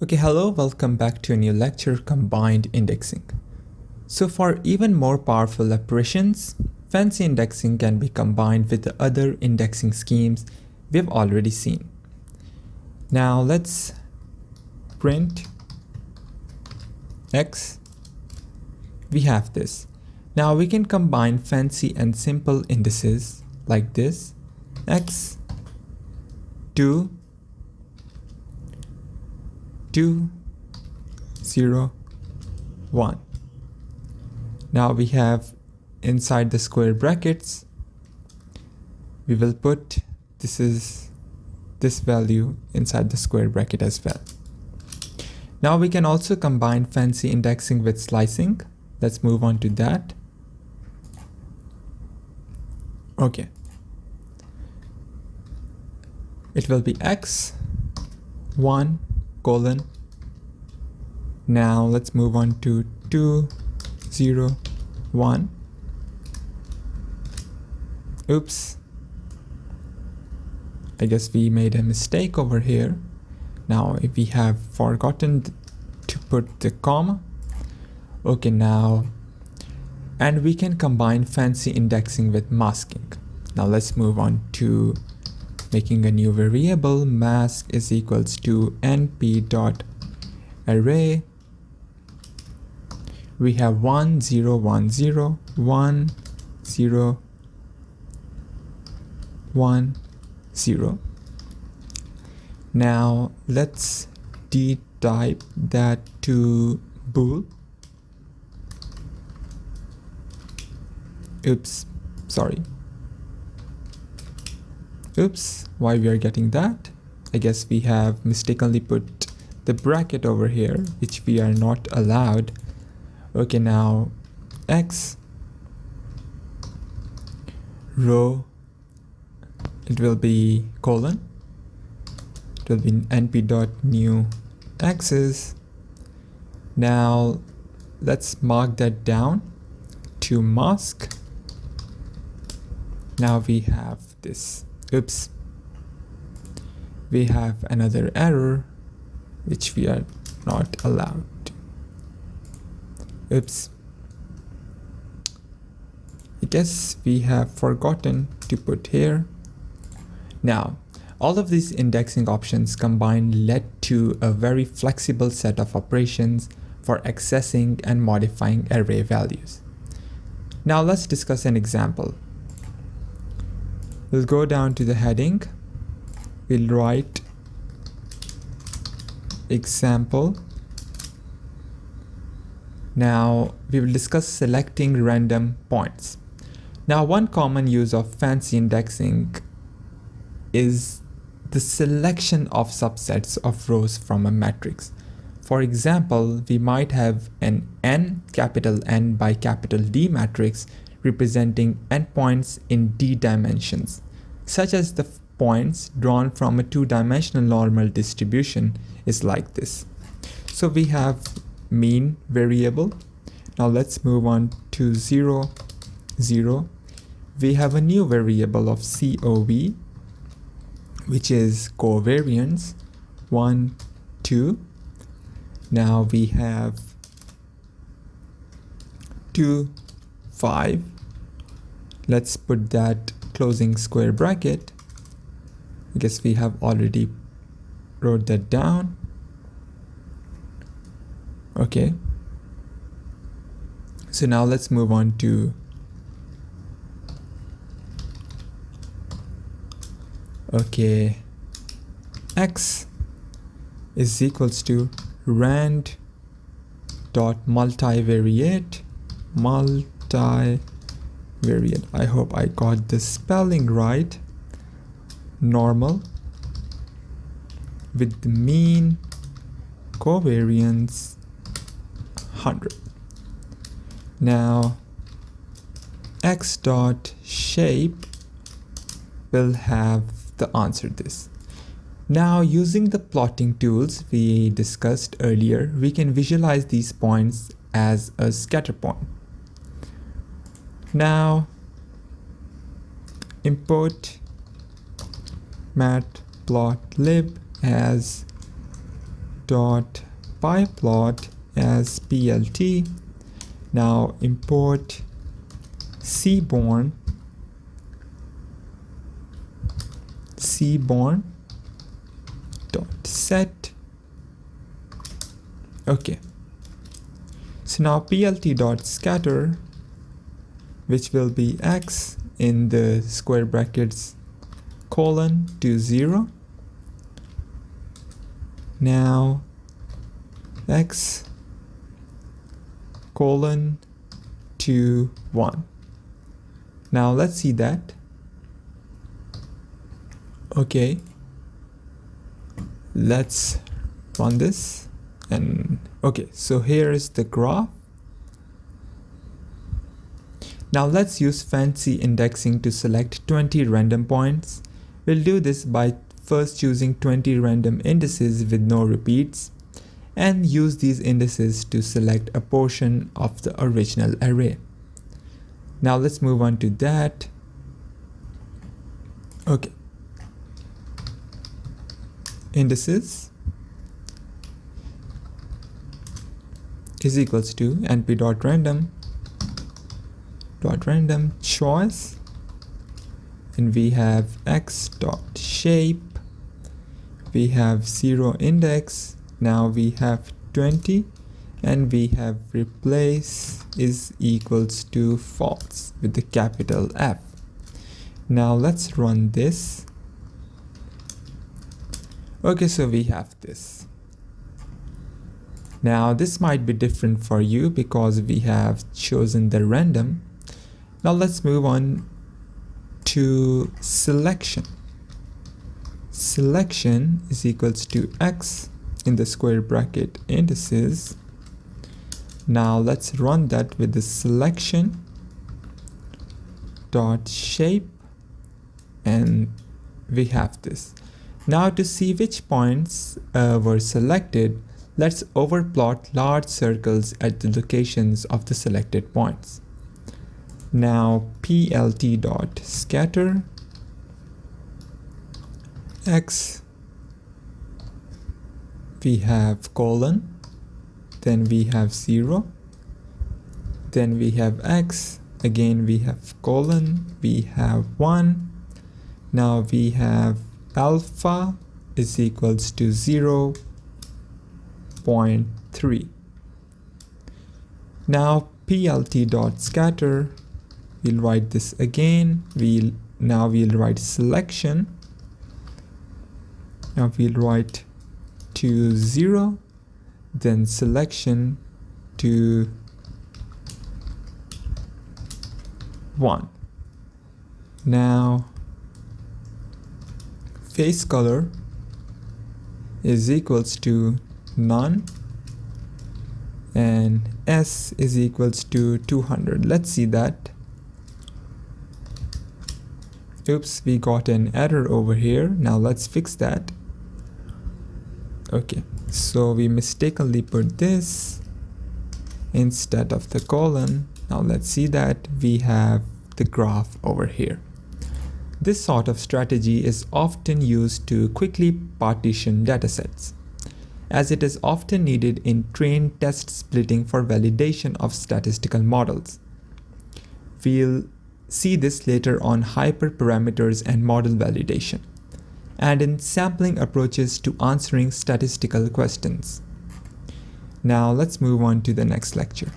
Okay, hello, welcome back to a new lecture, Combined Indexing. So for even more powerful operations, fancy indexing can be combined with the other indexing schemes we've already seen. Now let's print X. We have this. Now we can combine fancy and simple indices like this. X 2 2 0 1. Now we have inside the square brackets, we will put this value inside the square bracket as well. Now we can also combine fancy indexing with slicing. Let's move on to that. Okay. It will be X 1 colon. Now let's move on to 2 0 1. Oops, I guess we made a mistake over here. Now if we have forgotten to put the comma, okay, now and we can combine fancy indexing with masking. Now let's move on to making a new variable. Mask is equals to np.array. We have 1 0 1 0 1 0 1 0. Now let's de-type that to bool. Oops, sorry. Oops, why we are getting that? I guess we have mistakenly put the bracket over here, which we are not allowed. Okay, now X row, it will be colon. It will be np.new axis. Now let's mark that down to mask. Now we have this. Oops, we have another error which we are not allowed. Oops, I guess we have forgotten to put here. Now all of these indexing options combined led to a very flexible set of operations for accessing and modifying array values. Now let's discuss an example. We'll go down to the heading. We'll write example. Now we will discuss selecting random points. Now one common use of fancy indexing is the selection of subsets of rows from a matrix. For example, we might have an n, capital N by capital D matrix representing endpoints in d dimensions, such as the points drawn from a two-dimensional normal distribution is like this. So we have mean variable. Now let's move on to 0 0. We have a new variable of COV, which is covariance 1 2. Now we have 2 5. Let's put that closing square bracket. I guess we have already wrote that down. Okay, so now let's move on to X is equals to rand dot multivariate. I hope I got the spelling right. Normal with the mean covariance 100. Now X dot shape will have the answer this. Now using the plotting tools we discussed earlier, we can visualize these points as a scatter point. Now import matplotlib as dot pyplot as plt. Now import seaborn dot set. Okay, so now plt dot scatter, which will be x in the square brackets colon to 0. Now x colon to 1. Now let's see that. Okay, let's run this. And okay, so here is the graph. Now let's use fancy indexing to select 20 random points. We'll do this by first choosing 20 random indices with no repeats, and use these indices to select a portion of the original array. Now let's move on to that. Okay. Indices is equals to np.random choice, and we have x.shape, we have 0 index, now we have 20, and we have replace is equals to false with the capital F. Now let's run this. Okay, so we have this. Now this might be different for you because we have chosen the random. Now let's move on to selection. Selection is equals to x in the square bracket indices. Now let's run that with the selection dot shape, and we have this. Now to see which points were selected, let's overplot large circles at the locations of the selected points. Now plt dot scatter x, we have colon, then we have 0, then we have x, again we have colon, we have 1, now we have alpha is equals to 0.3. Now plt dot scatter, we'll write this again. We'll write selection. Now we'll write to 0, then selection to 1. Now face color is equals to none, and S is equals to 200. Let's see that. Oops, we got an error over here. Now let's fix that. Okay, so we mistakenly put this instead of the colon. Now let's see that we have the graph over here. This sort of strategy is often used to quickly partition datasets, as it is often needed in train test splitting for validation of statistical models. We'll see this later on hyperparameters and model validation, and in sampling approaches to answering statistical questions. Now let's move on to the next lecture.